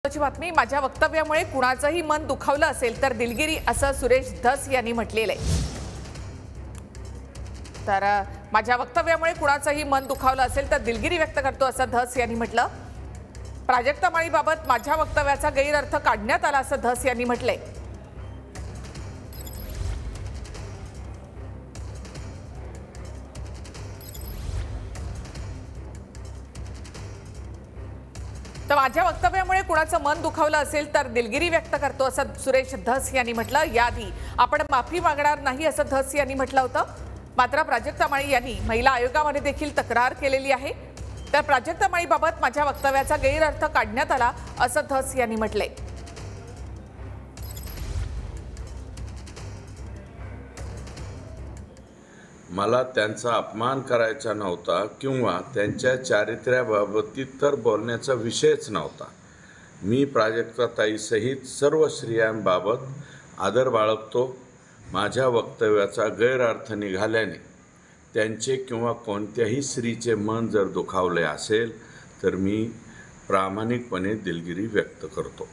महत्त्वाची बातमी, माझ्या वक्तव्यामुळे कुणाचंही मन दुखावलं असेल तर दिलगिरी, असं सुरेश धस यांनी म्हटलेलं आहे। तर माझ्या वक्तव्यामुळे कुणाचंही मन दुखावलं असेल तर दिलगिरी व्यक्त करतो, असं धस यांनी म्हटलं। प्राजक्ता माळीबाबत माझ्या वक्तव्याचा गैरअर्थ काढण्यात आला, असं धस यांनी म्हटलंय। तर माझ्या वक्तव्यामुळे कुणाचं मन दुखावलं असेल तर दिलगिरी व्यक्त करतो, असं सुरेश धस यांनी म्हटलं। याआधी आपण माफी मागणार नाही, असं धस यांनी म्हटलं होतं। मात्र प्राजक्ता माळी यांनी महिला आयोगामध्ये देखील तक्रार केलेली आहे। तर प्राजक्ता माळीबाबत माझ्या वक्तव्याचा गैरअर्थ काढण्यात आला, असं धस यांनी म्हटलंय। मला त्यांचा अपमान करायचा नव्हता किंवा त्यांच्या चारित्र्याबाबतीत तर बोलण्याचा विषयच नव्हता। मी प्राजक्ताताईसहित सर्व स्त्रियांबाबत आदर बाळगतो। माझ्या वक्तव्याचा गैरअर्थ निघाल्याने त्यांचे किंवा कोणत्याही स्त्रीचे मन जर दुखावले असेल तर मी प्रामाणिकपणे दिलगिरी व्यक्त करतो।